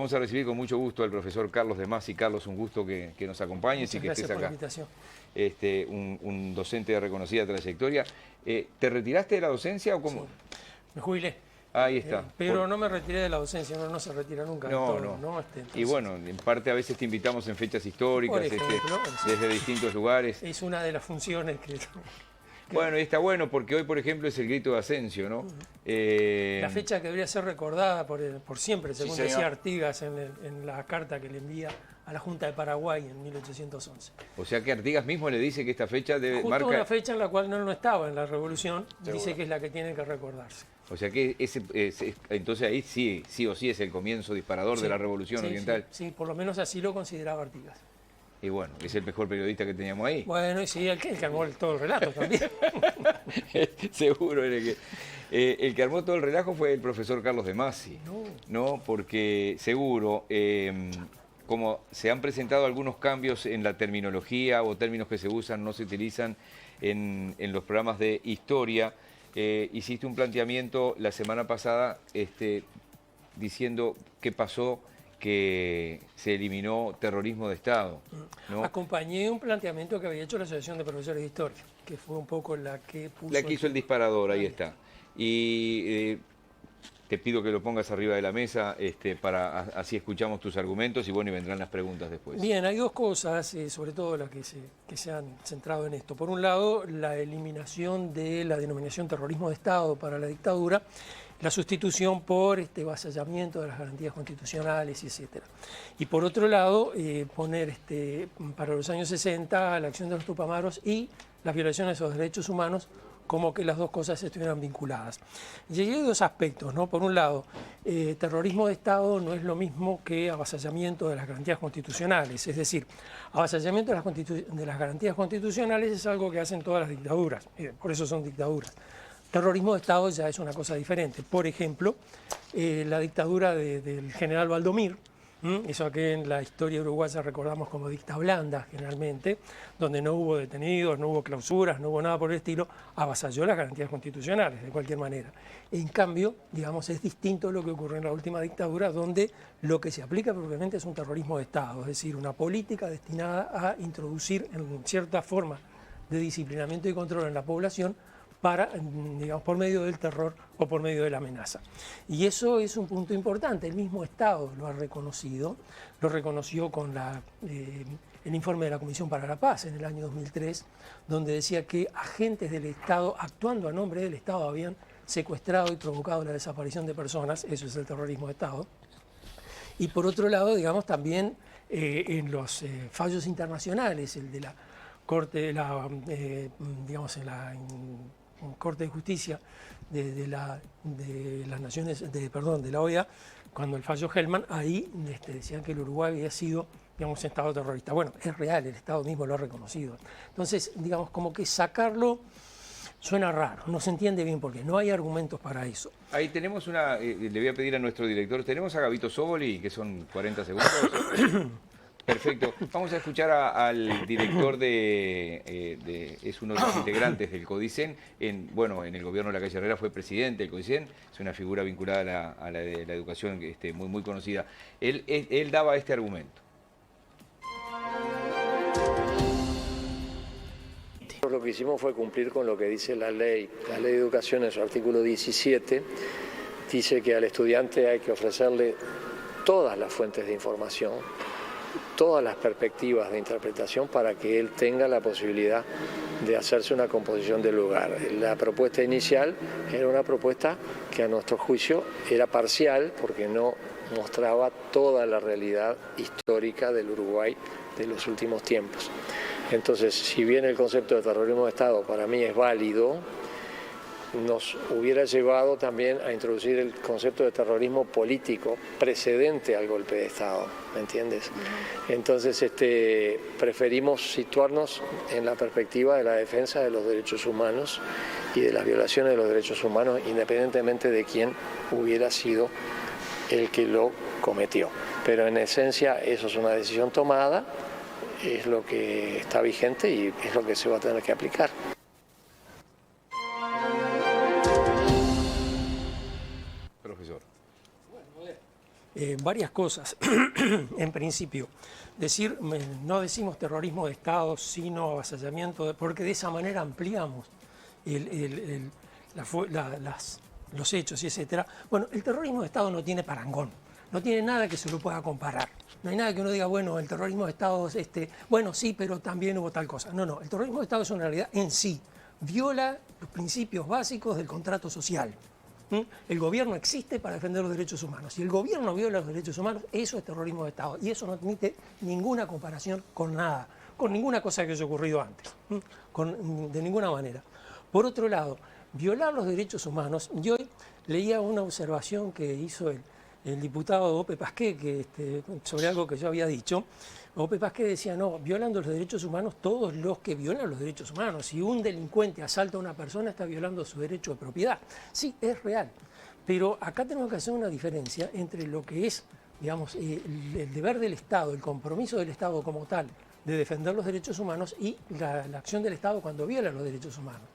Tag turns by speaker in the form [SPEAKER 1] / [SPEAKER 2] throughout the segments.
[SPEAKER 1] Vamos a recibir con mucho gusto al profesor Carlos de Masi. Carlos, un gusto que nos acompañes y que estés acá. Un docente de reconocida trayectoria. ¿Te retiraste de la docencia o cómo?
[SPEAKER 2] Sí, me jubilé.
[SPEAKER 1] Ahí está.
[SPEAKER 2] Pero no me retiré de la docencia, uno no se retira nunca de todo, ¿no? Entonces,
[SPEAKER 1] y bueno, en parte a veces te invitamos en fechas históricas,
[SPEAKER 2] por ejemplo,
[SPEAKER 1] desde distintos lugares.
[SPEAKER 2] Es una de las funciones que...
[SPEAKER 1] Bueno, y está bueno porque hoy, por ejemplo, es el grito de Asensio, ¿no?
[SPEAKER 2] La fecha que debería ser recordada por siempre, según decía Artigas en la carta que le envía a la Junta de Paraguay en 1811.
[SPEAKER 1] O sea que Artigas mismo le dice que esta fecha debe
[SPEAKER 2] marcar... Justo una fecha en la cual no estaba en la Revolución, dice que es la que tiene que recordarse.
[SPEAKER 1] O sea que entonces ahí sí o sí es el comienzo disparador de la Revolución Oriental.
[SPEAKER 2] Sí, por lo menos así lo consideraba Artigas.
[SPEAKER 1] Y bueno, es el mejor periodista que teníamos ahí.
[SPEAKER 2] Bueno, y sí, el que armó todo el relato también.
[SPEAKER 1] Seguro era que... el que armó todo el relajo fue el profesor Carlos de Masi. No, porque seguro, como se han presentado algunos cambios en la terminología o términos que se usan, no se utilizan en los programas de historia, hiciste un planteamiento la semana pasada diciendo qué pasó, que se eliminó terrorismo de Estado, ¿no?
[SPEAKER 2] Acompañé un planteamiento que había hecho la Asociación de Profesores de Historia, que fue un poco la que puso...
[SPEAKER 1] La que hizo el disparador, ahí está. Y te pido que lo pongas arriba de la mesa para así escuchamos tus argumentos y bueno, y vendrán las preguntas después.
[SPEAKER 2] Bien, hay dos cosas, sobre todo las que se han centrado en esto. Por un lado, la eliminación de la denominación terrorismo de Estado para la dictadura, la sustitución por avasallamiento de las garantías constitucionales, etc. Y por otro lado, poner para los años 60 la acción de los Tupamaros y las violaciones de los derechos humanos como que las dos cosas estuvieran vinculadas. Y hay dos aspectos, ¿no? Por un lado, terrorismo de Estado no es lo mismo que avasallamiento de las garantías constitucionales. Es decir, avasallamiento de las garantías constitucionales es algo que hacen todas las dictaduras, por eso son dictaduras. Terrorismo de Estado ya es una cosa diferente. Por ejemplo, la dictadura del general Valdomir, eso que en la historia uruguaya recordamos como dicta blanda generalmente, donde no hubo detenidos, no hubo clausuras, no hubo nada por el estilo, avasalló las garantías constitucionales de cualquier manera. En cambio, digamos, es distinto lo que ocurrió en la última dictadura, donde lo que se aplica propiamente es un terrorismo de Estado, es decir, una política destinada a introducir en cierta forma de disciplinamiento y control en la población digamos, por medio del terror o por medio de la amenaza. Y eso es un punto importante, el mismo Estado lo ha reconocido, lo reconoció con el informe de la Comisión para la Paz en el año 2003, donde decía que agentes del Estado, actuando a nombre del Estado, habían secuestrado y provocado la desaparición de personas, eso es el terrorismo de Estado. Y por otro lado, digamos, también en los fallos internacionales, el de la Corte, digamos, en la Corte de Justicia de las Naciones, de la OEA, cuando el fallo Hellman, ahí decían que el Uruguay había sido, digamos, Estado terrorista. Bueno, es real, el Estado mismo lo ha reconocido. Entonces, digamos, como que sacarlo suena raro, no se entiende bien por qué, no hay argumentos para eso.
[SPEAKER 1] Ahí tenemos le voy a pedir a nuestro director, tenemos a Gabito Sóboli, que son 40 segundos. Perfecto. Vamos a escuchar al director es uno de los integrantes del CODICEN. En el gobierno de la calle Herrera fue presidente del CODICEN, es una figura vinculada a la educación muy conocida. Él daba este argumento.
[SPEAKER 3] Lo que hicimos fue cumplir con lo que dice la ley. La ley de educación en su artículo 17 dice que al estudiante hay que ofrecerle todas las fuentes de información, todas las perspectivas de interpretación para que él tenga la posibilidad de hacerse una composición del lugar. La propuesta inicial era una propuesta que a nuestro juicio era parcial porque no mostraba toda la realidad histórica del Uruguay de los últimos tiempos. Entonces, si bien el concepto de terrorismo de Estado para mí es válido, nos hubiera llevado también a introducir el concepto de terrorismo político precedente al golpe de Estado, ¿me entiendes? Entonces preferimos situarnos en la perspectiva de la defensa de los derechos humanos y de las violaciones de los derechos humanos, independientemente de quién hubiera sido el que lo cometió. Pero en esencia eso es una decisión tomada, es lo que está vigente y es lo que se va a tener que aplicar.
[SPEAKER 1] Profesor.
[SPEAKER 2] En varias cosas. En principio, no decimos terrorismo de Estado, sino avasallamiento, porque de esa manera ampliamos los hechos y etcétera. Bueno, el terrorismo de Estado no tiene parangón, no tiene nada que se lo pueda comparar. No hay nada que uno diga, bueno, el terrorismo de Estado es bueno, sí, pero también hubo tal cosa. No, no, el terrorismo de Estado es una realidad en sí. Viola los principios básicos del contrato social. El gobierno existe para defender los derechos humanos. Si el gobierno viola los derechos humanos, eso es terrorismo de Estado. Y eso no admite ninguna comparación con nada, con ninguna cosa que haya ocurrido antes, de ninguna manera. Por otro lado, violar los derechos humanos, yo leía una observación que hizo el diputado Ope Pasqué, sobre algo que yo había dicho. Ope Pasqué decía, no, violando los derechos humanos todos los que violan los derechos humanos. Si un delincuente asalta a una persona, está violando su derecho de propiedad. Sí, es real. Pero acá tenemos que hacer una diferencia entre lo que es, digamos, el deber del Estado, el compromiso del Estado como tal, de defender los derechos humanos y la acción del Estado cuando viola los derechos humanos.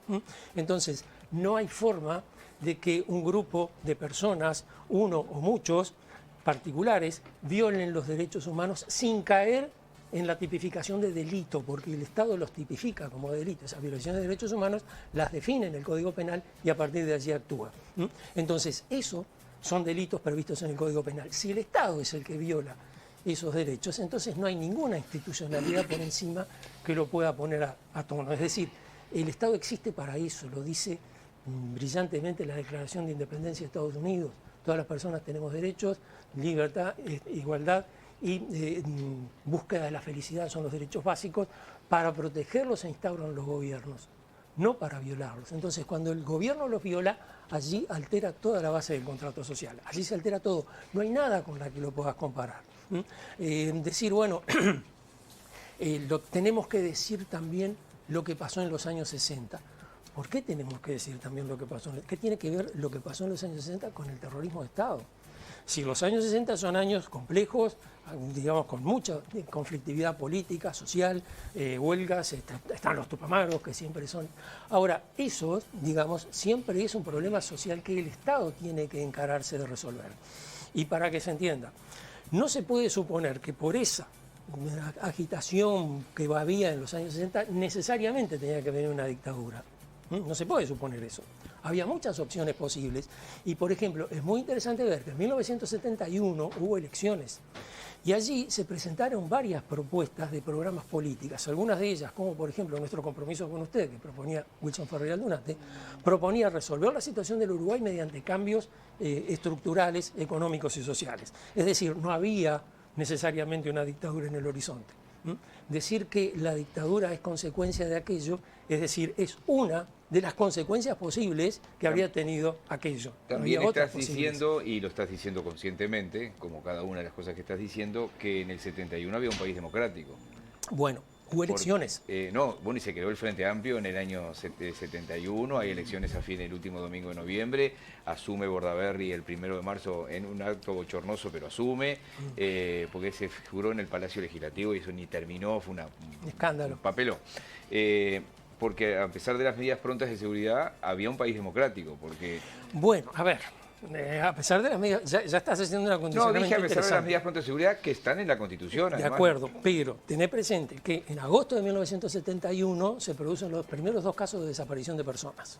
[SPEAKER 2] Entonces, no hay forma de que un grupo de personas, uno o muchos particulares, violen los derechos humanos sin caer en la tipificación de delito, porque el Estado los tipifica como delitos. Esas violaciones de derechos humanos las define en el Código Penal y a partir de allí actúa. Entonces, eso son delitos previstos en el Código Penal. Si el Estado es el que viola esos derechos, entonces no hay ninguna institucionalidad por encima que lo pueda poner a tono. Es decir, el Estado existe para eso, lo dice brillantemente la Declaración de Independencia de Estados Unidos. Todas las personas tenemos derechos, libertad, igualdad y búsqueda de la felicidad son los derechos básicos. Para protegerlos se instauran los gobiernos, no para violarlos. Entonces, cuando el gobierno los viola, allí altera toda la base del contrato social. Allí se altera todo. No hay nada con la que lo puedas comparar. Decir, bueno, tenemos que decir también lo que pasó en los años 60. ¿Por qué tenemos que decir también lo que pasó? ¿Qué tiene que ver lo que pasó en los años 60 con el terrorismo de Estado? Si los años 60 son años complejos, digamos, con mucha conflictividad política, social, huelgas, están los tupamaros, que siempre son. Ahora, eso, digamos, siempre es un problema social que el Estado tiene que encararse de resolver. Y para que se entienda, no se puede suponer que por esa agitación que había en los años 60 necesariamente tenía que venir una dictadura. No se puede suponer eso. Había muchas opciones posibles y, por ejemplo, es muy interesante ver que en 1971 hubo elecciones y allí se presentaron varias propuestas de programas políticas. Algunas de ellas, como por ejemplo nuestro compromiso con usted, que proponía Wilson Ferreira Aldunate, proponía resolver la situación del Uruguay mediante cambios estructurales, económicos y sociales. Es decir, no había necesariamente una dictadura en el horizonte. Decir que la dictadura es consecuencia de aquello, es decir, es una de las consecuencias posibles que habría tenido aquello.
[SPEAKER 1] También estás diciendo, y lo estás diciendo conscientemente, como cada una de las cosas que estás diciendo, que en el 71 había un país democrático.
[SPEAKER 2] Bueno, hubo elecciones.
[SPEAKER 1] Y se creó el Frente Amplio en el año 71, hay elecciones a fin el último domingo de noviembre, asume Bordaberry el 1 de marzo en un acto bochornoso, pero asume, porque se figuró en el Palacio Legislativo y eso ni terminó, fue un escándalo. Un papelón. Porque a pesar de las medidas prontas de seguridad, había un país democrático, porque...
[SPEAKER 2] Bueno, a ver, a pesar de las medidas, ya estás haciendo una condicionamiento.
[SPEAKER 1] No, dije a pesar de las medidas prontas de seguridad que están en la Constitución.
[SPEAKER 2] De acuerdo, pero tené presente que en agosto de 1971 se producen los primeros 2 casos de desaparición de personas.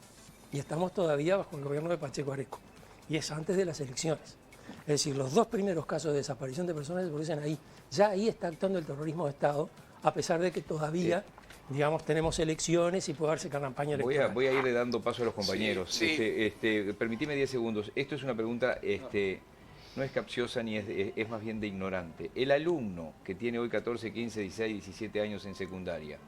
[SPEAKER 2] Y estamos todavía bajo el gobierno de Pacheco Areco. Y es antes de las elecciones. Es decir, los 2 primeros casos de desaparición de personas se producen ahí. Ya ahí está actuando el terrorismo de Estado, a pesar de que todavía... digamos, tenemos elecciones y puede darse campaña electoral.
[SPEAKER 1] Voy a irle dando paso a los compañeros.
[SPEAKER 3] Sí.
[SPEAKER 1] Permitime 10 segundos. Esto es una pregunta, no es capciosa ni es más bien de ignorante. El alumno que tiene hoy 14, 15, 16, 17 años en secundaria,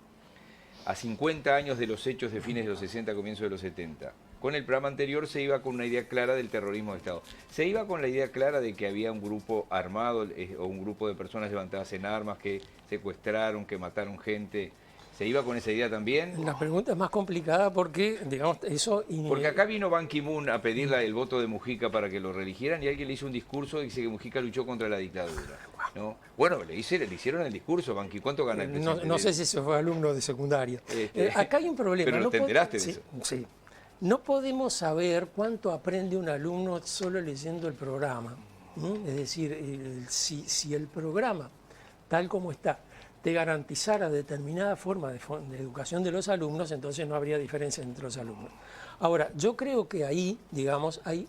[SPEAKER 1] a 50 años de los hechos de fines de los 60, comienzos de los 70, con el programa anterior se iba con una idea clara del terrorismo de Estado. Se iba con la idea clara de que había un grupo armado o un grupo de personas levantadas en armas que secuestraron, que mataron gente... ¿Se iba con esa idea también?
[SPEAKER 2] La pregunta es más complicada porque, digamos, eso...
[SPEAKER 1] Porque acá vino Ban Ki-moon a pedirle el voto de Mujica para que lo reeligieran y alguien le hizo un discurso y dice que Mujica luchó contra la dictadura, ¿no? Bueno, le hicieron el discurso, Ban Ki. ¿Cuánto gana el presidente?
[SPEAKER 2] No sé si se fue alumno de secundaria. Acá hay un problema.
[SPEAKER 1] Pero te enteraste de eso.
[SPEAKER 2] Sí. No podemos saber cuánto aprende un alumno solo leyendo el programa. Es decir, si el programa, tal como está, te garantizara determinada forma de educación de los alumnos, entonces no habría diferencia entre los alumnos. Ahora, yo creo que ahí, digamos, hay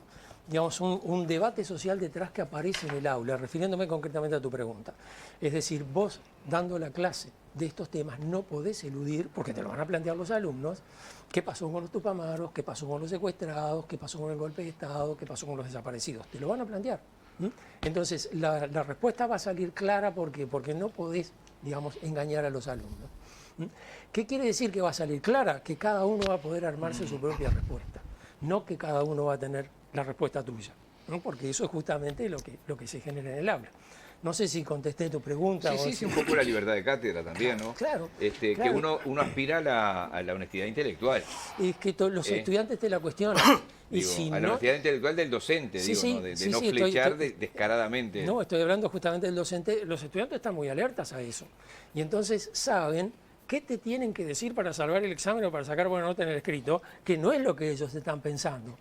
[SPEAKER 2] un debate social detrás que aparece en el aula, refiriéndome concretamente a tu pregunta. Es decir, vos dando la clase de estos temas no podés eludir, porque te lo van a plantear los alumnos, qué pasó con los tupamaros, qué pasó con los secuestrados, qué pasó con el golpe de Estado, qué pasó con los desaparecidos. Te lo van a plantear. Entonces, la respuesta va a salir clara porque no podés, digamos, engañar a los alumnos. ¿Qué quiere decir que va a salir clara? Que cada uno va a poder armarse su propia respuesta, no que cada uno va a tener la respuesta tuya, ¿no? Porque eso es justamente lo que se genera en el aula. No sé si contesté tu pregunta.
[SPEAKER 1] Sí, un poco la libertad de cátedra también, ¿no?
[SPEAKER 2] Claro.
[SPEAKER 1] Que uno aspira a la honestidad intelectual.
[SPEAKER 2] Es que los estudiantes te la cuestionan. Y
[SPEAKER 1] Digo,
[SPEAKER 2] si
[SPEAKER 1] a la
[SPEAKER 2] no,
[SPEAKER 1] honestidad intelectual del docente,
[SPEAKER 2] Sí,
[SPEAKER 1] digo,
[SPEAKER 2] sí,
[SPEAKER 1] ¿no? De
[SPEAKER 2] sí,
[SPEAKER 1] no
[SPEAKER 2] sí,
[SPEAKER 1] flechar descaradamente.
[SPEAKER 2] No, estoy hablando justamente del docente. Los estudiantes están muy alertas a eso. Y entonces saben qué te tienen que decir para salvar el examen o para sacar buena nota en el escrito, que no es lo que ellos están pensando.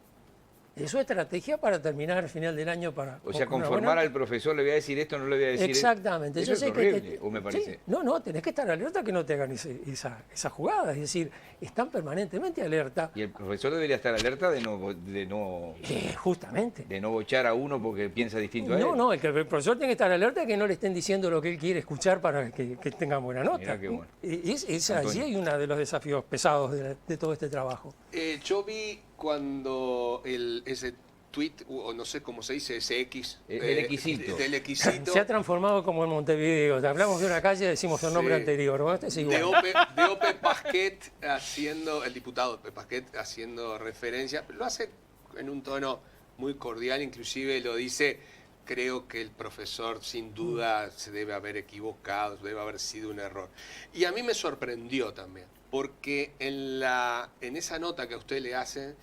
[SPEAKER 2] Es su estrategia para terminar al final del año para...
[SPEAKER 1] O sea, conformar al profesor, le voy a decir esto, no le voy a decir
[SPEAKER 2] Exactamente.
[SPEAKER 1] Eso
[SPEAKER 2] Yo
[SPEAKER 1] es
[SPEAKER 2] sé
[SPEAKER 1] horrible,
[SPEAKER 2] que
[SPEAKER 1] o me parece.
[SPEAKER 2] Sí, no, tenés que estar alerta que no te hagan esa jugada. Es decir, están permanentemente alerta.
[SPEAKER 1] Y el profesor debería estar alerta de no
[SPEAKER 2] Justamente.
[SPEAKER 1] de no bochar a uno porque piensa distinto a él.
[SPEAKER 2] No, el profesor tiene que estar alerta de que no le estén diciendo lo que él quiere escuchar para que tenga buena nota.
[SPEAKER 1] Mirá qué bueno.
[SPEAKER 2] Allí hay uno de los desafíos pesados de todo este trabajo.
[SPEAKER 4] Yo vi cuando ese tweet, o no sé cómo se dice, ese X.
[SPEAKER 1] El Xito.
[SPEAKER 4] Del Xito.
[SPEAKER 2] Se ha transformado como en Montevideo. Hablamos de una calle, decimos el nombre anterior. ¿No? Este es igual.
[SPEAKER 4] De Ope Pasquet haciendo, el diputado Ope Pasquet haciendo referencia, lo hace en un tono muy cordial, inclusive lo dice, creo que el profesor sin duda se debe haber equivocado, debe haber sido un error. Y a mí me sorprendió también, porque en esa nota que a usted le hace,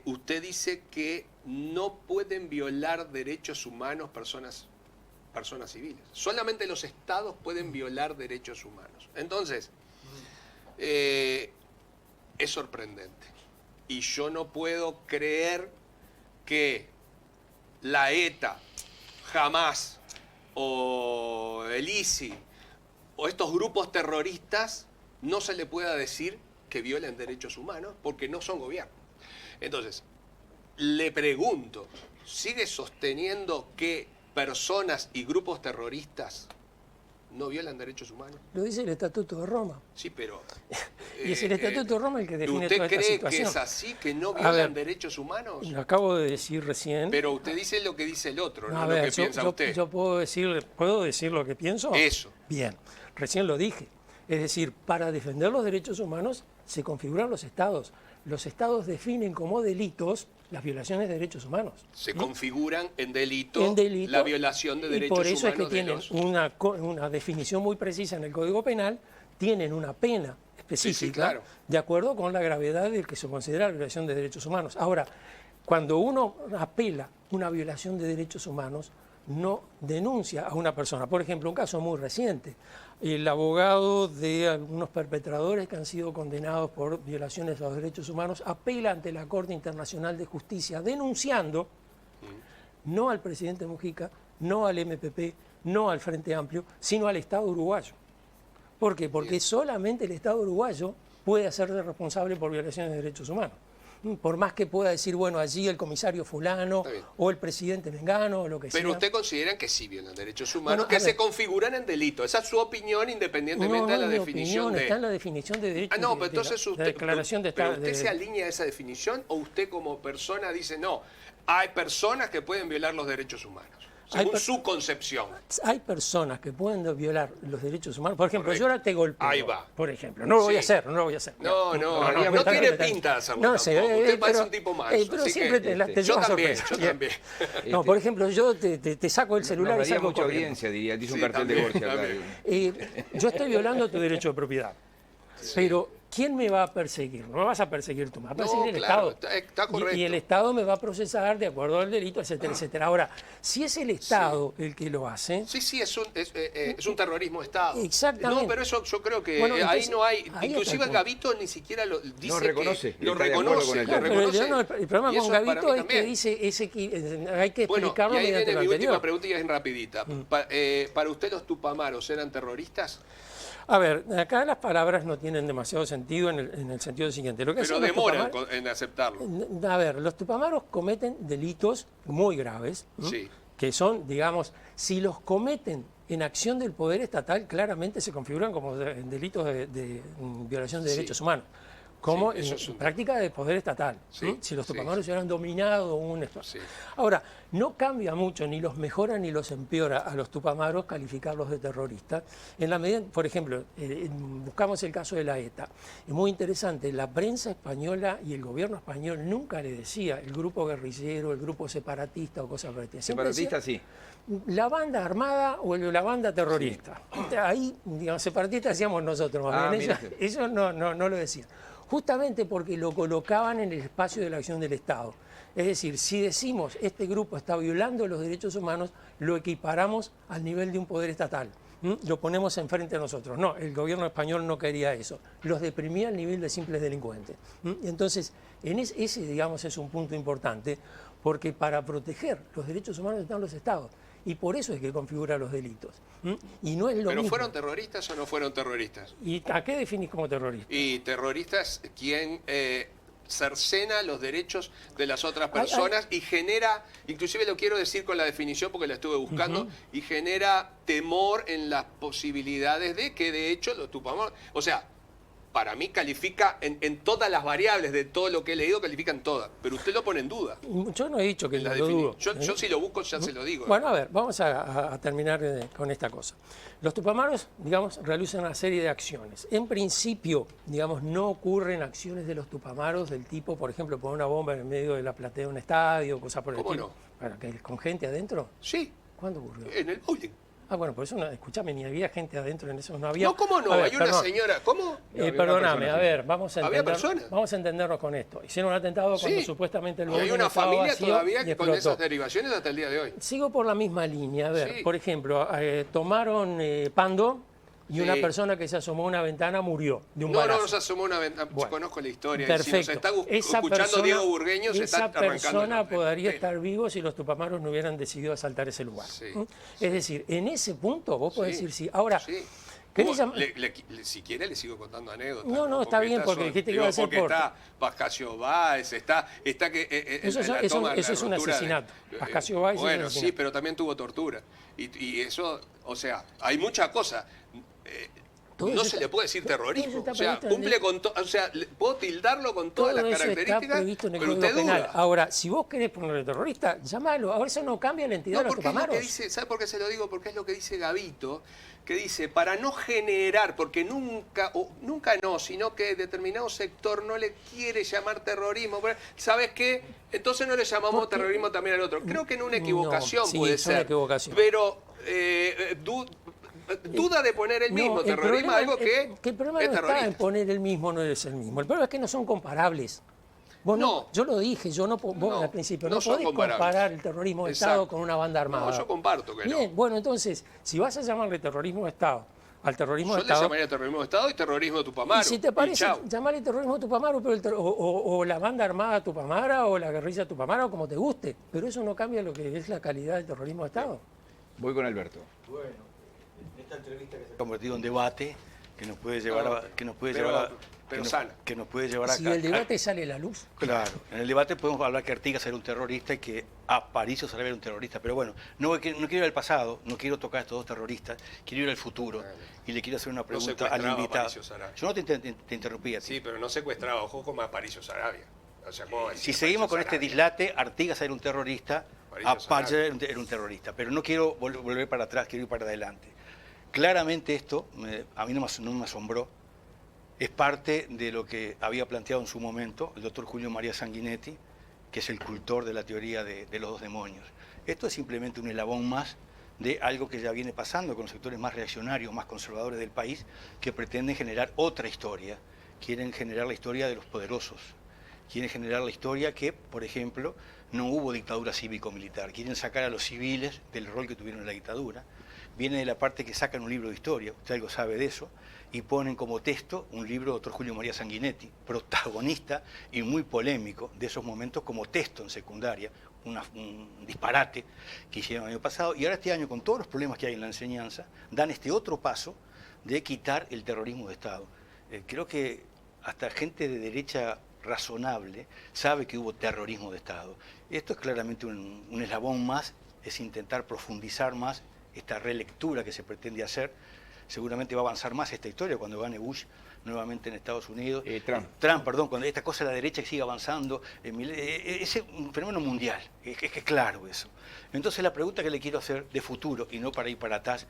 [SPEAKER 4] usted dice que no pueden violar derechos humanos personas civiles. Solamente los estados pueden violar derechos humanos. Entonces, es sorprendente. Y yo no puedo creer que la ETA, Hamas o el ISIL o estos grupos terroristas no se le pueda decir que violen derechos humanos porque no son gobierno. Entonces, le pregunto, ¿sigue sosteniendo que personas y grupos terroristas no violan derechos humanos?
[SPEAKER 2] Lo dice el Estatuto de Roma.
[SPEAKER 4] Sí, pero...
[SPEAKER 2] y es el Estatuto de Roma el que define toda esta
[SPEAKER 4] situación. ¿Usted cree que es así, que no violan derechos humanos?
[SPEAKER 2] Lo acabo de decir recién.
[SPEAKER 4] Pero usted dice lo que dice el otro, no
[SPEAKER 2] lo
[SPEAKER 4] que piensa usted.
[SPEAKER 2] Yo puedo decir lo que pienso.
[SPEAKER 4] Eso.
[SPEAKER 2] Bien, recién lo dije. Es decir, para defender los derechos humanos se configuran los estados. Los estados definen como delitos las violaciones de derechos humanos.
[SPEAKER 4] Se configuran en delito la violación de derechos humanos.
[SPEAKER 2] Y por eso es que tienen una definición muy precisa en el Código Penal, tienen una pena específica de acuerdo con la gravedad del que se considera la violación de derechos humanos. Ahora, cuando uno apela una violación de derechos humanos, no denuncia a una persona. Por ejemplo, un caso muy reciente, el abogado de algunos perpetradores que han sido condenados por violaciones a los derechos humanos apela ante la Corte Internacional de Justicia denunciando no al presidente Mujica, no al MPP, no al Frente Amplio, sino al Estado uruguayo. ¿Por qué? Porque solamente el Estado uruguayo puede hacerse responsable por violaciones de derechos humanos. Por más que pueda decir, bueno, allí el comisario fulano o el presidente mengano o lo que sea.
[SPEAKER 4] Pero usted considera que sí violan derechos humanos, que se configuran en delito. Esa es su opinión independientemente de la definición
[SPEAKER 2] está en la definición de derechos.
[SPEAKER 4] Pero entonces
[SPEAKER 2] la declaración de Estado.
[SPEAKER 4] ¿Pero usted se alinea a esa definición o usted como persona dice, no, hay personas que pueden violar los derechos humanos? Según su concepción.
[SPEAKER 2] Hay personas que pueden violar los derechos humanos. Por ejemplo, yo ahora te golpeo.
[SPEAKER 4] Ahí va.
[SPEAKER 2] Por ejemplo. No lo voy a hacer, no lo voy a hacer.
[SPEAKER 4] No tiene pinta de hacerlo.
[SPEAKER 2] No sé.
[SPEAKER 4] Usted parece un tipo más.
[SPEAKER 2] Pero siempre te
[SPEAKER 4] yo
[SPEAKER 2] llevas
[SPEAKER 4] también,
[SPEAKER 2] sorpresa.
[SPEAKER 4] yo también.
[SPEAKER 2] No, pero por ejemplo, yo te saco el celular y salgo
[SPEAKER 1] mucha
[SPEAKER 2] corriendo.
[SPEAKER 1] audiencia, diría. Dice un cartel de Borgia acá.
[SPEAKER 2] Yo estoy violando tu derecho de propiedad. Pero ¿quién me va a perseguir? No me vas a perseguir tú, me va a perseguir el
[SPEAKER 4] claro,
[SPEAKER 2] Estado.
[SPEAKER 4] está correcto.
[SPEAKER 2] Y el Estado me va a procesar de acuerdo al delito, etcétera, etcétera. Ahora, si es el Estado el que lo hace...
[SPEAKER 4] Sí, es un terrorismo de Estado.
[SPEAKER 2] Exactamente.
[SPEAKER 4] No, pero eso yo creo que
[SPEAKER 2] Bueno,
[SPEAKER 4] ahí
[SPEAKER 2] entonces,
[SPEAKER 4] no hay...
[SPEAKER 2] ahí
[SPEAKER 4] Inclusive
[SPEAKER 2] está el
[SPEAKER 4] Gavito ni siquiera lo dice
[SPEAKER 1] No reconoce,
[SPEAKER 4] que lo
[SPEAKER 1] está de acuerdo
[SPEAKER 4] reconoce.
[SPEAKER 1] con el
[SPEAKER 4] Lo
[SPEAKER 1] término.
[SPEAKER 2] Pero
[SPEAKER 4] reconoce.
[SPEAKER 2] yo no, el problema
[SPEAKER 4] Y
[SPEAKER 2] con
[SPEAKER 4] eso para
[SPEAKER 2] Gavito
[SPEAKER 4] mí
[SPEAKER 2] es que
[SPEAKER 4] también.
[SPEAKER 2] dice hay que
[SPEAKER 4] Bueno,
[SPEAKER 2] explicarlo
[SPEAKER 4] y ahí
[SPEAKER 2] mediante
[SPEAKER 4] viene
[SPEAKER 2] lo
[SPEAKER 4] mi última
[SPEAKER 2] anterior.
[SPEAKER 4] pregunta y es rapidita. ¿Para usted los tupamaros eran terroristas?
[SPEAKER 2] A ver, acá las palabras no tienen demasiado sentido en el sentido siguiente. Lo que
[SPEAKER 4] Pero
[SPEAKER 2] hacen los
[SPEAKER 4] demoran
[SPEAKER 2] tupamaros-
[SPEAKER 4] en aceptarlo.
[SPEAKER 2] A ver, los tupamaros cometen delitos muy graves, ¿no?
[SPEAKER 4] Sí.
[SPEAKER 2] Que son, digamos, si los cometen en acción del poder estatal, claramente se configuran como delitos de violación de
[SPEAKER 4] Sí.
[SPEAKER 2] derechos humanos, como
[SPEAKER 4] Sí, eso
[SPEAKER 2] en
[SPEAKER 4] es un-
[SPEAKER 2] práctica de poder estatal,
[SPEAKER 4] Sí,
[SPEAKER 2] ¿no? Si los
[SPEAKER 4] sí.
[SPEAKER 2] tupamaros hubieran dominado un espacio.
[SPEAKER 4] Sí.
[SPEAKER 2] Ahora, no cambia mucho, ni los mejora ni los empeora a los tupamaros calificarlos de terroristas. En la medida, por ejemplo, buscamos el caso de la ETA. Es muy interesante, la prensa española y el gobierno español nunca le decía el grupo guerrillero, el grupo separatista o cosas por el estilo. Siempre decía,
[SPEAKER 1] Separatista sí.
[SPEAKER 2] la banda armada o la banda terrorista. Ahí, digamos, separatistas decíamos nosotros, más bien.
[SPEAKER 1] mira.
[SPEAKER 2] Ellos no lo decían. Justamente porque lo colocaban en el espacio de la acción del Estado. Es decir, si decimos este grupo está violando los derechos humanos, lo equiparamos al nivel de un poder estatal. Lo ponemos enfrente a nosotros. No, el gobierno español no quería eso. Los deprimía al nivel de simples delincuentes. Y entonces, ese, digamos, es un punto importante, porque para proteger los derechos humanos están los estados. Y por eso es que configura los delitos. Y no es lo
[SPEAKER 4] ¿Pero
[SPEAKER 2] mismo.
[SPEAKER 4] fueron terroristas o no fueron terroristas?
[SPEAKER 2] ¿Y a qué definís como terrorista?
[SPEAKER 4] Y terroristas quien cercena los derechos de las otras personas y genera, inclusive lo quiero decir con la definición porque la estuve buscando, y genera temor en las posibilidades de que de hecho los tupamaros, o sea, para mí califica en todas las variables de todo lo que he leído, califican todas, pero usted lo pone en duda.
[SPEAKER 2] Yo no he dicho que
[SPEAKER 4] En la
[SPEAKER 2] lo dudo.
[SPEAKER 4] Yo si lo busco ya se lo digo.
[SPEAKER 2] Bueno, a ver, vamos a terminar con esta cosa. Los tupamaros, digamos, realizan una serie de acciones. En principio, digamos, no ocurren acciones de los tupamaros del tipo, por ejemplo, poner una bomba en el medio de la platea de un estadio, cosas por el
[SPEAKER 4] ¿Cómo
[SPEAKER 2] estilo. ¿Con gente adentro?
[SPEAKER 4] Sí,
[SPEAKER 2] ¿Cuándo ocurrió?
[SPEAKER 4] en el bowling.
[SPEAKER 2] Ah, bueno, por eso, escúchame, ni había gente adentro en eso, no había...
[SPEAKER 4] No, ¿cómo no?
[SPEAKER 2] A ver,
[SPEAKER 4] Hay una
[SPEAKER 2] perdón.
[SPEAKER 4] señora, ¿cómo?
[SPEAKER 1] había una
[SPEAKER 2] Perdóname,
[SPEAKER 1] persona,
[SPEAKER 2] a
[SPEAKER 1] sí.
[SPEAKER 2] ver, vamos a,
[SPEAKER 4] ¿Había personas?
[SPEAKER 2] vamos a entendernos con esto. Hicieron un atentado cuando
[SPEAKER 4] Sí.
[SPEAKER 2] supuestamente el
[SPEAKER 4] Y hay
[SPEAKER 2] bowling
[SPEAKER 4] una
[SPEAKER 2] estaba
[SPEAKER 4] familia
[SPEAKER 2] vacío
[SPEAKER 4] todavía
[SPEAKER 2] y
[SPEAKER 4] con
[SPEAKER 2] explotó.
[SPEAKER 4] esas derivaciones hasta el día de hoy.
[SPEAKER 2] Sigo por la misma línea. A ver,
[SPEAKER 4] Sí.
[SPEAKER 2] por ejemplo, tomaron Pando y una
[SPEAKER 4] Sí.
[SPEAKER 2] persona que se asomó a una ventana murió de un
[SPEAKER 4] No,
[SPEAKER 2] balazo.
[SPEAKER 4] no, se asomó una ventana.
[SPEAKER 2] Bueno.
[SPEAKER 4] Conozco la historia.
[SPEAKER 2] Perfecto.
[SPEAKER 4] Y si nos está
[SPEAKER 2] Esa
[SPEAKER 4] escuchando
[SPEAKER 2] persona-
[SPEAKER 4] Diego Burgueño, se está
[SPEAKER 2] esa
[SPEAKER 4] arrancando.
[SPEAKER 2] persona
[SPEAKER 4] la
[SPEAKER 2] podría
[SPEAKER 4] pena.
[SPEAKER 2] estar vivo si los tupamaros no hubieran decidido asaltar ese lugar.
[SPEAKER 4] Sí,
[SPEAKER 2] Es decir, en ese punto vos podés
[SPEAKER 4] Sí,
[SPEAKER 2] decir sí. Ahora,
[SPEAKER 4] sí.
[SPEAKER 2] ¿querés
[SPEAKER 4] Como
[SPEAKER 2] llam-
[SPEAKER 4] si quiere le sigo contando anécdotas.
[SPEAKER 2] No, está bien, porque
[SPEAKER 4] son-
[SPEAKER 2] dijiste que
[SPEAKER 4] digo,
[SPEAKER 2] iba a ser
[SPEAKER 4] porque
[SPEAKER 2] corto.
[SPEAKER 4] está Pascasio Báez, está que
[SPEAKER 2] Eso es-
[SPEAKER 4] en la
[SPEAKER 2] eso-
[SPEAKER 4] toma de
[SPEAKER 2] eso
[SPEAKER 4] la
[SPEAKER 2] es un
[SPEAKER 4] ruptura de-
[SPEAKER 2] asesinato. Pascasio Báez es un
[SPEAKER 4] Bueno, sí,
[SPEAKER 2] asesinato.
[SPEAKER 4] pero también tuvo tortura. Y eso, o sea, hay mucha cosa.
[SPEAKER 2] Todo
[SPEAKER 4] No
[SPEAKER 2] eso
[SPEAKER 4] se
[SPEAKER 2] está-
[SPEAKER 4] le puede decir
[SPEAKER 2] todo eso
[SPEAKER 4] terrorismo.
[SPEAKER 2] está
[SPEAKER 4] O sea,
[SPEAKER 2] previsto en
[SPEAKER 4] cumple
[SPEAKER 2] el-
[SPEAKER 4] con o sea, puedo tildarlo con todas
[SPEAKER 2] Todo
[SPEAKER 4] las
[SPEAKER 2] eso está
[SPEAKER 4] características,
[SPEAKER 2] previsto en el
[SPEAKER 4] pero
[SPEAKER 2] Código
[SPEAKER 4] usted
[SPEAKER 2] Penal.
[SPEAKER 4] duda.
[SPEAKER 2] Ahora, si vos querés ponerle terrorista, llámalo. Ahora eso no cambia la entidad
[SPEAKER 4] No,
[SPEAKER 2] de los
[SPEAKER 4] porque es lo que
[SPEAKER 2] tupamaros.
[SPEAKER 4] dice, ¿sabe por qué se lo digo? Porque es lo que dice Gavito, que dice, para no generar, porque nunca no, sino que determinado sector no le quiere llamar terrorismo, ¿sabes qué? Entonces no le llamamos
[SPEAKER 2] Porque-
[SPEAKER 4] terrorismo también al otro. Creo que en una equivocación
[SPEAKER 2] No, sí,
[SPEAKER 4] puede
[SPEAKER 2] es una
[SPEAKER 4] ser.
[SPEAKER 2] equivocación.
[SPEAKER 4] Pero duda de poner el mismo
[SPEAKER 2] el
[SPEAKER 4] terrorismo,
[SPEAKER 2] problema-
[SPEAKER 4] algo que
[SPEAKER 2] el problema
[SPEAKER 4] es
[SPEAKER 2] no está en
[SPEAKER 4] terrorista.
[SPEAKER 2] poner el mismo o no es el mismo. El problema es que no son comparables. Vos
[SPEAKER 4] No.
[SPEAKER 2] yo lo dije, vos
[SPEAKER 4] No,
[SPEAKER 2] al principio,
[SPEAKER 4] no
[SPEAKER 2] no
[SPEAKER 4] son
[SPEAKER 2] podés
[SPEAKER 4] comparables.
[SPEAKER 2] comparar el terrorismo de
[SPEAKER 4] Exacto.
[SPEAKER 2] Estado con una banda armada.
[SPEAKER 4] No, yo comparto que
[SPEAKER 2] Bien,
[SPEAKER 4] no.
[SPEAKER 2] bueno, entonces, si vas a llamarle terrorismo de Estado al terrorismo
[SPEAKER 4] Yo
[SPEAKER 2] de
[SPEAKER 4] le
[SPEAKER 2] Estado,
[SPEAKER 4] llamaría terrorismo de Estado y terrorismo de Tupamaro.
[SPEAKER 2] y si te parece,
[SPEAKER 4] chau.
[SPEAKER 2] llamarle terrorismo Tupamaro, pero o la banda armada Tupamara o la guerrilla Tupamara o como te guste, pero eso no cambia lo que es la calidad del terrorismo de Estado.
[SPEAKER 1] Voy con Alberto.
[SPEAKER 5] Bueno, esta entrevista que se ha convertido en debate, que nos puede llevar
[SPEAKER 4] No,
[SPEAKER 5] a, que nos puede
[SPEAKER 4] pero-
[SPEAKER 5] llevar a,
[SPEAKER 4] pero
[SPEAKER 5] que nos-
[SPEAKER 4] sana.
[SPEAKER 5] que nos puede llevar a
[SPEAKER 2] Si el debate sale a la luz,
[SPEAKER 5] Claro, en el debate podemos hablar que Artigas era un terrorista y que Aparicio Saravia era un terrorista, pero bueno, no quiero ir al pasado, no quiero tocar a estos dos terroristas, quiero ir al futuro y le quiero hacer una pregunta al
[SPEAKER 4] secuestraba a
[SPEAKER 5] invitado.
[SPEAKER 4] Aparicio Saravia.
[SPEAKER 5] Yo no te interrumpí a ti.
[SPEAKER 4] Sí, pero no secuestraba, ojo como Aparicio Sarabia. O sea, ¿cómo decir
[SPEAKER 5] Si seguimos con
[SPEAKER 4] Aparicio
[SPEAKER 5] este
[SPEAKER 4] Saravia?
[SPEAKER 5] dislate, Artigas era un terrorista,
[SPEAKER 4] Aparicio
[SPEAKER 5] Aparicio
[SPEAKER 4] Saravia.
[SPEAKER 5] era un terrorista, pero no quiero volver para atrás, quiero ir para adelante. Claramente esto, a mí no me asombró, es parte de lo que había planteado en su momento el doctor Julio María Sanguinetti, que es el cultor de la teoría de los dos demonios. Esto es simplemente un eslabón más de algo que ya viene pasando con los sectores más reaccionarios, más conservadores del país, que pretenden generar otra historia, quieren generar la historia de los poderosos, quieren generar la historia que, por ejemplo, no hubo dictadura cívico-militar, quieren sacar a los civiles del rol que tuvieron en la dictadura. Viene de la parte que sacan un libro de historia, usted algo sabe de eso, y ponen como texto un libro de doctor Julio María Sanguinetti, protagonista y muy polémico de esos momentos como texto en secundaria, un disparate que hicieron el año pasado, y ahora este año, con todos los problemas que hay en la enseñanza, dan este otro paso de quitar el terrorismo de Estado. Creo que hasta gente de derecha razonable sabe que hubo terrorismo de Estado. Esto es claramente un eslabón más, es intentar profundizar más esta relectura que se pretende hacer. Seguramente va a avanzar más esta historia cuando gane Bush nuevamente en Estados Unidos. Trump, perdón, cuando esta cosa de la derecha sigue avanzando. Es un fenómeno mundial, es claro eso. Entonces la pregunta que le quiero hacer de futuro, y no para ir para atrás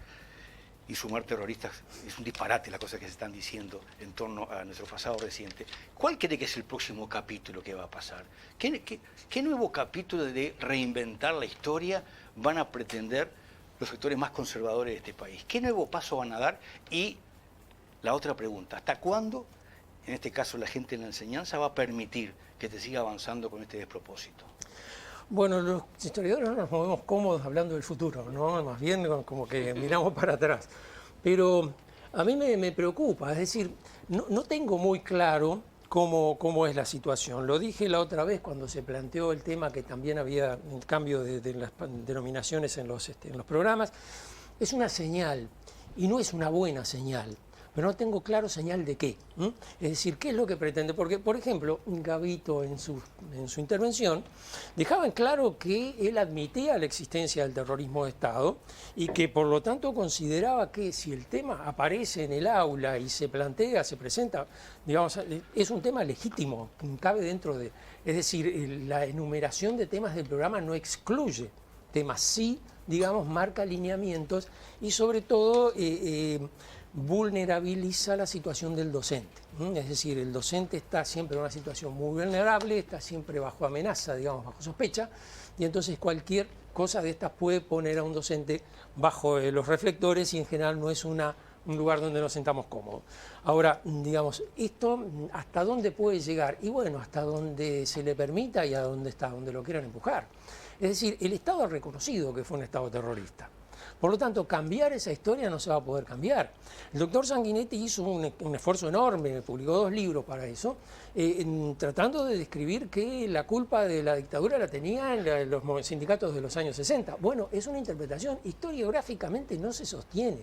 [SPEAKER 5] y sumar terroristas, es un disparate la cosa que se están diciendo en torno a nuestro pasado reciente. ¿Cuál cree que es el próximo capítulo que va a pasar? ¿Qué nuevo capítulo de reinventar la historia van a pretender los sectores más conservadores de este país? ¿Qué nuevo paso van a dar? Y la otra pregunta, ¿hasta cuándo, en este caso la gente en la enseñanza, va a permitir que se siga avanzando con este despropósito?
[SPEAKER 2] Bueno, los historiadores no nos movemos cómodos hablando del futuro, ¿no? Más bien como que miramos para atrás. Pero a mí me preocupa, es decir, no tengo muy claro cómo es la situación. Lo dije la otra vez cuando se planteó el tema que también había un cambio de las denominaciones en los programas. Es una señal, y no es una buena señal. Pero no tengo claro señal de qué. Es decir, ¿qué es lo que pretende? Porque, por ejemplo, Gavito en su intervención dejaba en claro que él admitía la existencia del terrorismo de Estado y que, por lo tanto, consideraba que si el tema aparece en el aula y se plantea, se presenta, digamos, es un tema legítimo, cabe dentro de... Es decir, la enumeración de temas del programa no excluye temas, sí, digamos, marca lineamientos y, sobre todo, vulnerabiliza la situación del docente. Es decir, el docente está siempre en una situación muy vulnerable, está siempre bajo amenaza, digamos, bajo sospecha, y entonces cualquier cosa de estas puede poner a un docente bajo los reflectores y en general no es un lugar donde nos sentamos cómodos. Ahora, digamos, esto hasta dónde puede llegar, y bueno, hasta donde se le permita y a donde lo quieran empujar. Es decir, el Estado ha reconocido que fue un Estado terrorista. Por lo tanto, cambiar esa historia no se va a poder cambiar. El doctor Sanguinetti hizo un esfuerzo enorme, publicó 2 libros para eso, tratando de describir que la culpa de la dictadura la tenían los sindicatos de los años 60. Bueno, es una interpretación, historiográficamente no se sostiene.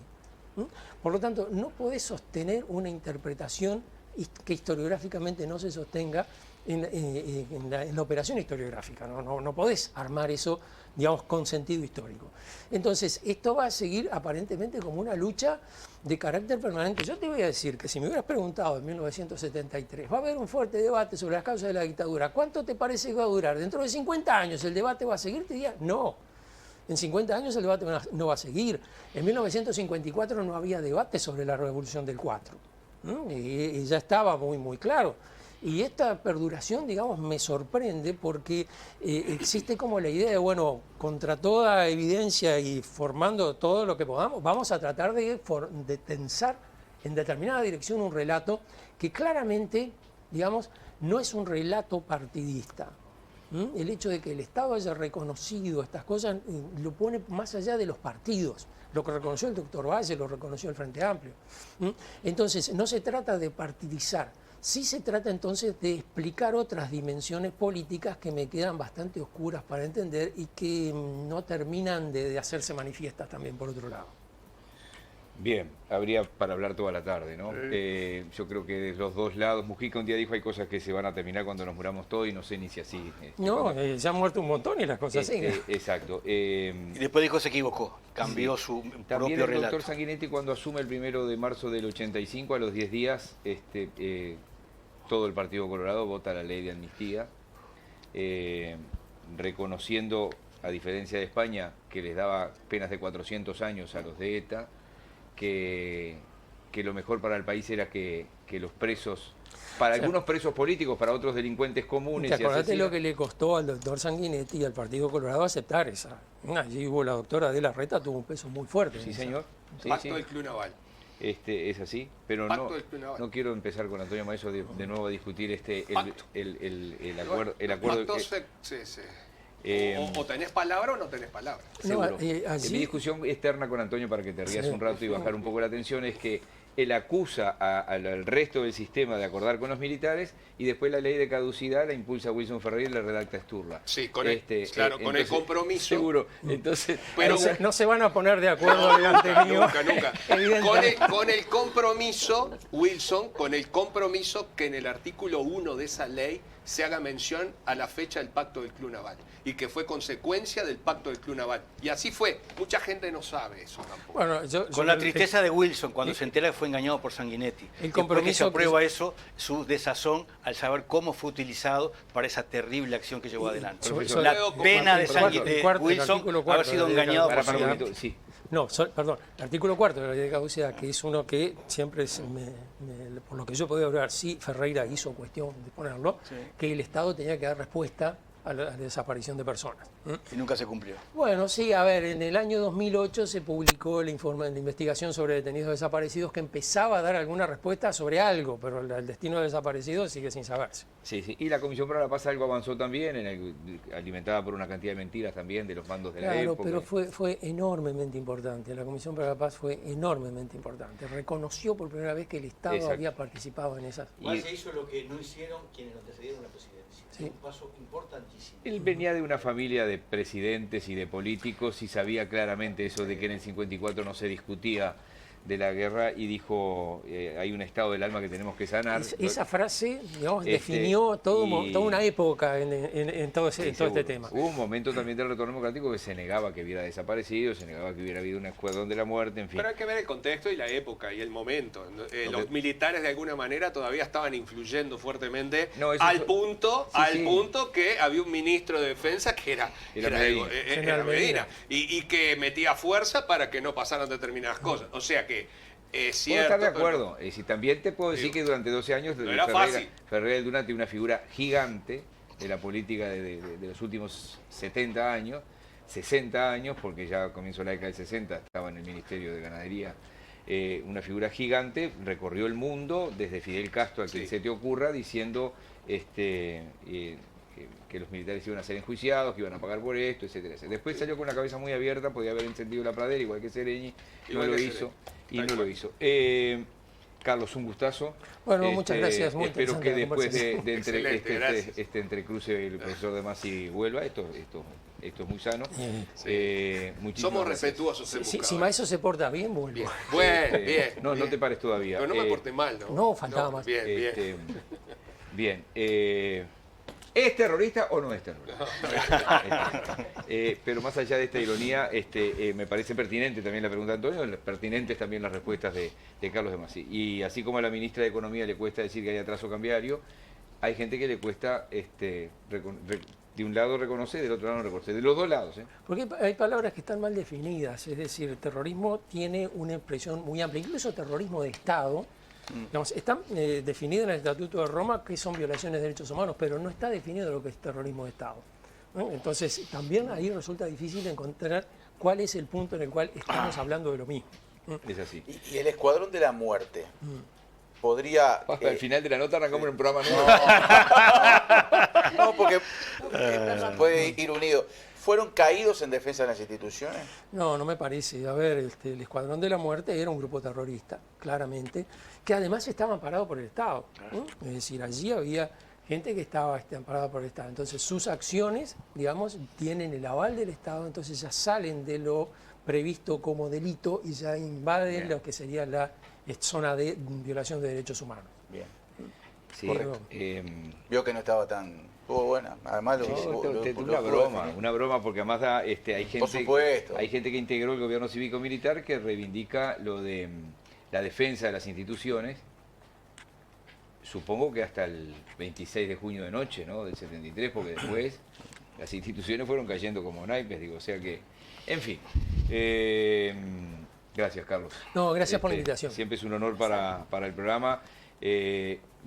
[SPEAKER 2] Por lo tanto, no podés sostener una interpretación que historiográficamente no se sostenga en la operación historiográfica. No podés armar eso, digamos, con sentido histórico. Entonces, esto va a seguir aparentemente como una lucha de carácter permanente. Yo te voy a decir que si me hubieras preguntado en 1973, va a haber un fuerte debate sobre las causas de la dictadura, ¿cuánto te parece que va a durar? ¿Dentro de 50 años el debate va a seguir? Te diría, no. En 50 años el debate no va a seguir. En 1954 no había debate sobre la Revolución del 4. Y ya estaba muy claro. Y esta perduración, digamos, me sorprende porque existe como la idea de, bueno, contra toda evidencia y formando todo lo que podamos, vamos a tratar de tensar en determinada dirección un relato que claramente, digamos, no es un relato partidista. El hecho de que el Estado haya reconocido estas cosas lo pone más allá de los partidos. Lo que reconoció el doctor Valle, lo reconoció el Frente Amplio. Entonces, no se trata de partidizar. Sí se trata entonces de explicar otras dimensiones políticas que me quedan bastante oscuras para entender y que no terminan de hacerse manifiestas también por otro lado.
[SPEAKER 1] Bien, habría para hablar toda la tarde, ¿no? Yo creo que de los dos lados, Mujica un día dijo hay cosas que se van a terminar cuando nos muramos todos y no sé ni si así.
[SPEAKER 2] No, se han muerto un montón y las cosas siguen.
[SPEAKER 1] Exacto.
[SPEAKER 5] Y después dijo se equivocó, cambió su
[SPEAKER 1] También
[SPEAKER 5] propio
[SPEAKER 1] el
[SPEAKER 5] relato.
[SPEAKER 1] doctor Sanguinetti cuando asume el 1 de marzo del 85, a los 10 días, todo el Partido Colorado vota la ley de amnistía, reconociendo, a diferencia de España, que les daba penas de 400 años a los de ETA, que lo mejor para el país era que los presos, para algunos presos políticos, para otros delincuentes comunes...
[SPEAKER 2] ¿Te acordate lo que le costó al doctor Sanguinetti y al Partido Colorado aceptar esa? Allí hubo la doctora Adela Reta, tuvo un peso muy fuerte.
[SPEAKER 1] Sí, señor. Sí,
[SPEAKER 4] Pacto del Club Naval.
[SPEAKER 1] Es así, pero
[SPEAKER 4] Pacto del Club Naval.
[SPEAKER 1] no quiero empezar con Antonio Maeso de nuevo a discutir
[SPEAKER 4] Pacto.
[SPEAKER 1] el acuerdo.
[SPEAKER 4] Pacto sí.
[SPEAKER 1] Eh,
[SPEAKER 4] O tenés palabra o no tenés palabra.
[SPEAKER 1] Seguro.
[SPEAKER 2] Allí-
[SPEAKER 1] Mi discusión externa con Antonio, para que te rías
[SPEAKER 2] Sí.
[SPEAKER 1] un rato y bajar un poco la tensión, es que él acusa al resto del sistema de acordar con los militares y después la ley de caducidad la impulsa Wilson Ferrer y la redacta Sturla.
[SPEAKER 4] Sí, con el compromiso.
[SPEAKER 1] Seguro. Entonces,
[SPEAKER 4] Pero
[SPEAKER 2] no se van a poner de acuerdo delante mío.
[SPEAKER 4] Nunca.
[SPEAKER 2] Evidentemente.
[SPEAKER 4] Con el compromiso, Wilson, con el compromiso que en el artículo 1 de esa ley se haga mención a la fecha del Pacto del Club Naval y que fue consecuencia del Pacto del Club Naval. Y así fue. Mucha gente no sabe eso tampoco.
[SPEAKER 2] Bueno,
[SPEAKER 5] Con la tristeza de Wilson cuando se entera que fue engañado por Sanguinetti.
[SPEAKER 2] El
[SPEAKER 5] Después que se
[SPEAKER 2] compromiso
[SPEAKER 5] aprueba eso, su desazón al saber cómo fue utilizado para esa terrible acción que llevó adelante.
[SPEAKER 1] Profesor,
[SPEAKER 5] La
[SPEAKER 4] Luego,
[SPEAKER 5] pena de,
[SPEAKER 2] el cuarto, el
[SPEAKER 5] Wilson
[SPEAKER 2] artículo
[SPEAKER 5] haber
[SPEAKER 2] cuarto
[SPEAKER 5] sido
[SPEAKER 2] de la
[SPEAKER 5] engañado
[SPEAKER 1] para
[SPEAKER 5] por
[SPEAKER 1] un
[SPEAKER 5] Sanguinetti.
[SPEAKER 1] momento, sí.
[SPEAKER 2] No, perdón, el artículo 4 de la ley de caducidad, que es uno que siempre por lo que yo podía hablar, sí, Ferreira hizo cuestión de ponerlo,
[SPEAKER 5] Sí.
[SPEAKER 2] que el Estado tenía que dar respuesta a la desaparición de personas.
[SPEAKER 5] Y nunca se cumplió.
[SPEAKER 2] Bueno, sí, a ver, en el año 2008 se publicó la investigación sobre detenidos desaparecidos que empezaba a dar alguna respuesta sobre algo, pero el destino de desaparecidos sigue sin saberse.
[SPEAKER 1] Sí, sí. Y la Comisión para la Paz algo avanzó también, alimentada por una cantidad de mentiras también de los mandos de la
[SPEAKER 2] Claro,
[SPEAKER 1] época.
[SPEAKER 2] pero fue enormemente importante. La Comisión para la Paz fue enormemente importante. Reconoció por primera vez que el Estado
[SPEAKER 1] Exacto.
[SPEAKER 2] había participado en esas.
[SPEAKER 1] Y-
[SPEAKER 5] se hizo lo que no hicieron quienes antecedieron la presidencia.
[SPEAKER 2] Sí.
[SPEAKER 5] Un paso importantísimo.
[SPEAKER 1] Él venía de una familia de presidentes y de políticos y sabía claramente eso de que en el 54 no se discutía de la guerra y dijo, hay un estado del alma que tenemos que sanar.
[SPEAKER 2] Esa frase, digamos,
[SPEAKER 1] Este,
[SPEAKER 2] definió
[SPEAKER 1] y-
[SPEAKER 2] toda una época en todo
[SPEAKER 1] Sí,
[SPEAKER 2] este
[SPEAKER 1] seguro.
[SPEAKER 2] tema.
[SPEAKER 1] Hubo un momento también del retorno democrático que se negaba que hubiera desaparecido, se negaba que hubiera habido un escuadrón de la muerte, en fin.
[SPEAKER 4] Pero hay que ver el contexto y la época y el momento. Los
[SPEAKER 1] que-
[SPEAKER 4] militares de alguna manera todavía estaban influyendo fuertemente
[SPEAKER 1] No, eso
[SPEAKER 4] al
[SPEAKER 1] fue-
[SPEAKER 4] punto,
[SPEAKER 1] Sí,
[SPEAKER 4] al
[SPEAKER 1] sí.
[SPEAKER 4] punto que había un ministro de defensa que era
[SPEAKER 1] Medina.
[SPEAKER 2] General Medina.
[SPEAKER 4] y que metía fuerza para que no pasaran determinadas cosas. O sea que es
[SPEAKER 1] Puedo
[SPEAKER 4] cierto.
[SPEAKER 1] estar de
[SPEAKER 4] pero-
[SPEAKER 1] acuerdo. Si también te puedo decir
[SPEAKER 4] Digo,
[SPEAKER 1] que durante 12 años
[SPEAKER 4] no era fácil.
[SPEAKER 1] Ferreira del Durante una figura gigante de la política de los últimos 70 años, 60 años, porque ya comenzó la década del 60, estaba en el Ministerio de Ganadería, una figura gigante, recorrió el mundo, desde Fidel Castro al que
[SPEAKER 4] Sí.
[SPEAKER 1] se te ocurra, diciendo que los militares iban a ser enjuiciados, que iban a pagar por esto, etcétera, etcétera. Después salió con la cabeza muy abierta, podía haber encendido la pradera, igual que Sereñi, no
[SPEAKER 4] Igual
[SPEAKER 1] lo
[SPEAKER 4] que
[SPEAKER 1] hizo,
[SPEAKER 4] Sereñi,
[SPEAKER 1] y
[SPEAKER 4] tal
[SPEAKER 1] no
[SPEAKER 4] cual.
[SPEAKER 1] lo hizo. Carlos, un gustazo.
[SPEAKER 2] Bueno, muchas gracias, muy
[SPEAKER 1] Espero que
[SPEAKER 2] interesante la
[SPEAKER 1] después de
[SPEAKER 2] conversación.
[SPEAKER 4] Excelente, gracias.
[SPEAKER 1] este entrecruce el profesor de Masi vuelva, esto es muy sano. Muchísimas
[SPEAKER 4] Somos
[SPEAKER 1] gracias.
[SPEAKER 4] respetuosos en
[SPEAKER 2] Si
[SPEAKER 4] Bucao.
[SPEAKER 2] Maeso se porta bien, vuelvo.
[SPEAKER 4] Bien. Bueno, bien.
[SPEAKER 1] No,
[SPEAKER 4] bien.
[SPEAKER 1] no te pares todavía.
[SPEAKER 4] Pero no me porté mal, ¿no?
[SPEAKER 2] No, faltaba más.
[SPEAKER 4] Bien, bien.
[SPEAKER 1] Este, bien. ¿Es terrorista o no es terrorista? Pero más allá de esta ironía, me parece pertinente también la pregunta de Antonio, pertinentes también las respuestas de Carlos de Masi. Y así como a la ministra de Economía le cuesta decir que hay atraso cambiario, hay gente que le cuesta de un lado reconocer, del otro lado no reconocer. De los dos lados.
[SPEAKER 2] Porque hay palabras que están mal definidas, es decir, el terrorismo tiene una expresión muy amplia, incluso terrorismo de Estado. Digamos, está definido en el Estatuto de Roma que son violaciones de derechos humanos, pero no está definido lo que es terrorismo de Estado, ¿no? Entonces, también ahí resulta difícil encontrar cuál es el punto en el cual estamos hablando de lo mismo.
[SPEAKER 1] Es así.
[SPEAKER 6] Y el Escuadrón de la Muerte podría...
[SPEAKER 1] Al final de la nota arrancamos en un programa nuevo.
[SPEAKER 6] No, porque puede ir unido. ¿Fueron caídos en defensa de las instituciones?
[SPEAKER 2] No, no me parece. A ver, el Escuadrón de la Muerte era un grupo terrorista, claramente, que además estaba amparado por el Estado, ¿no? Es decir, allí había gente que estaba amparada por el Estado. Entonces, sus acciones, digamos, tienen el aval del Estado, entonces ya salen de lo previsto como delito y ya invaden
[SPEAKER 1] Bien.
[SPEAKER 2] lo que sería la zona de violación de derechos humanos.
[SPEAKER 6] Bien.
[SPEAKER 1] Sí,
[SPEAKER 2] Correcto.
[SPEAKER 6] Vio que no estaba tan... Estuvo buena. Además,
[SPEAKER 1] una broma porque además hay gente,
[SPEAKER 6] Por supuesto.
[SPEAKER 1] hay gente que integró el gobierno cívico-militar que reivindica lo de la defensa de las instituciones, supongo que hasta el 26 de junio de noche, ¿no? Del 73, porque después las instituciones fueron cayendo como naipes, digo, o sea que, en fin. Gracias, Carlos.
[SPEAKER 2] No, gracias por la invitación.
[SPEAKER 1] Siempre es un honor para el programa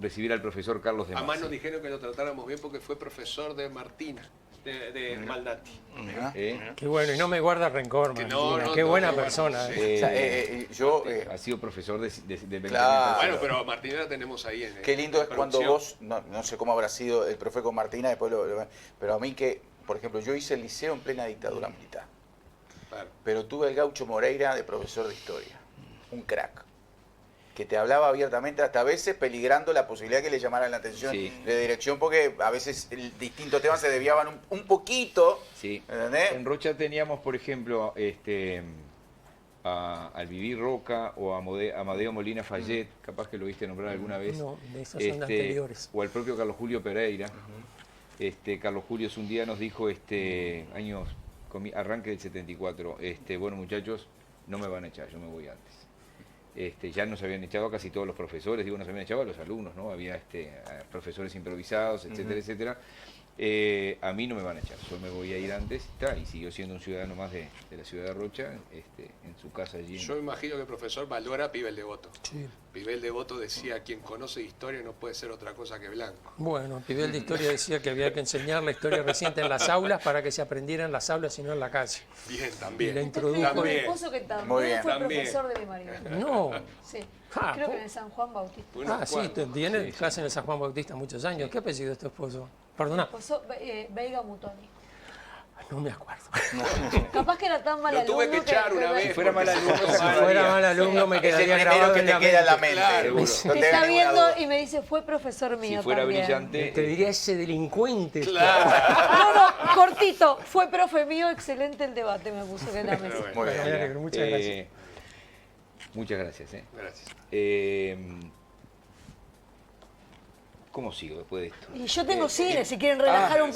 [SPEAKER 1] recibir al profesor Carlos de
[SPEAKER 4] Además
[SPEAKER 1] Masi.
[SPEAKER 4] nos dijeron que lo tratáramos bien porque fue profesor de Martina. de Malnati.
[SPEAKER 2] Qué bueno, y no me guarda rencor,
[SPEAKER 4] Que
[SPEAKER 2] Martina.
[SPEAKER 4] no,
[SPEAKER 2] Qué
[SPEAKER 4] no,
[SPEAKER 2] buena
[SPEAKER 4] no,
[SPEAKER 2] persona.
[SPEAKER 4] sí.
[SPEAKER 6] O sea, yo,
[SPEAKER 1] Ha sido profesor de 20
[SPEAKER 6] Claro.
[SPEAKER 4] Bueno, pero a Martina la tenemos ahí en
[SPEAKER 6] qué lindo
[SPEAKER 4] en
[SPEAKER 6] es cuando
[SPEAKER 4] producción.
[SPEAKER 6] vos, no sé cómo habrá sido el profe con Martina, después pero a mí que, por ejemplo, yo hice el liceo en plena dictadura militar,
[SPEAKER 4] Claro.
[SPEAKER 6] pero tuve al Gaucho Moreira de profesor de historia, un crack, que te hablaba abiertamente, hasta a veces peligrando la posibilidad que le llamaran la atención
[SPEAKER 1] Sí.
[SPEAKER 6] de dirección, porque a veces distintos temas se desviaban un poquito,
[SPEAKER 1] Sí.
[SPEAKER 6] ¿entendés?
[SPEAKER 1] En Rocha teníamos, por ejemplo, al Vivir Roca o a Amadeo Molina Fayet, capaz que lo viste nombrar alguna vez.
[SPEAKER 2] No, de esos son anteriores.
[SPEAKER 1] O al propio Carlos Julio Pereira. Carlos Julio un día nos dijo, arranque del 74, bueno muchachos, no me van a echar, yo me voy antes. Ya nos habían echado a casi todos los profesores, nos habían echado a los alumnos, ¿no? Había profesores improvisados, etcétera, etcétera. A mí no me van a echar, yo me voy a ir antes, y siguió siendo un ciudadano más de la ciudad de Rocha, en su casa allí.
[SPEAKER 4] Yo imagino que el profesor valora a Pibel Devoto.
[SPEAKER 2] Sí.
[SPEAKER 4] Pibel Devoto decía, quien conoce historia no puede ser otra cosa que blanco.
[SPEAKER 2] Bueno, Pibel de Historia decía que había que enseñar la historia reciente en las aulas para que se aprendiera en las aulas y no en la calle.
[SPEAKER 4] Bien,
[SPEAKER 2] Y
[SPEAKER 4] también.
[SPEAKER 2] la introdujo.
[SPEAKER 7] Mi
[SPEAKER 4] También.
[SPEAKER 7] esposo que
[SPEAKER 6] Muy
[SPEAKER 7] también
[SPEAKER 6] bien.
[SPEAKER 7] fue
[SPEAKER 4] También.
[SPEAKER 7] profesor de mi marido.
[SPEAKER 2] No.
[SPEAKER 7] Sí.
[SPEAKER 2] Ah,
[SPEAKER 7] Creo que
[SPEAKER 2] po-
[SPEAKER 7] en el San Juan Bautista.
[SPEAKER 4] Unos
[SPEAKER 2] Sí,
[SPEAKER 4] cuantos.
[SPEAKER 2] tiene clase en el San Juan Bautista muchos años. ¿Qué apellido es tu esposo? Perdona.
[SPEAKER 7] Esposo, Veiga Mutoni.
[SPEAKER 2] No me acuerdo.
[SPEAKER 7] Capaz que era tan mal
[SPEAKER 4] Lo
[SPEAKER 7] alumno
[SPEAKER 4] tuve que echar una vez.
[SPEAKER 1] Si fuera mal
[SPEAKER 4] porque
[SPEAKER 1] alumno,
[SPEAKER 4] se
[SPEAKER 1] se
[SPEAKER 2] Si
[SPEAKER 4] acordaría.
[SPEAKER 2] fuera mal alumno me
[SPEAKER 6] Es el
[SPEAKER 2] quedaría
[SPEAKER 6] primero
[SPEAKER 2] grabado
[SPEAKER 6] que
[SPEAKER 2] en
[SPEAKER 6] te
[SPEAKER 2] la
[SPEAKER 6] queda en la
[SPEAKER 2] mente.
[SPEAKER 6] mente.
[SPEAKER 4] Claro.
[SPEAKER 6] No
[SPEAKER 7] Te
[SPEAKER 6] tengas
[SPEAKER 7] está
[SPEAKER 6] ninguna
[SPEAKER 7] viendo
[SPEAKER 6] duda.
[SPEAKER 7] y me dice, fue profesor mío
[SPEAKER 1] Si fuera
[SPEAKER 7] también.
[SPEAKER 1] brillante,
[SPEAKER 2] Te diría ese delincuente.
[SPEAKER 7] No, cortito. Fue profe mío, excelente el debate, me puso que en la mesa.
[SPEAKER 6] Muy
[SPEAKER 2] Me
[SPEAKER 6] bien.
[SPEAKER 2] alegro, muchas gracias.
[SPEAKER 1] Muchas gracias.
[SPEAKER 4] Gracias.
[SPEAKER 1] ¿Cómo sigo después de esto?
[SPEAKER 7] Y yo tengo cine, si quieren relajar un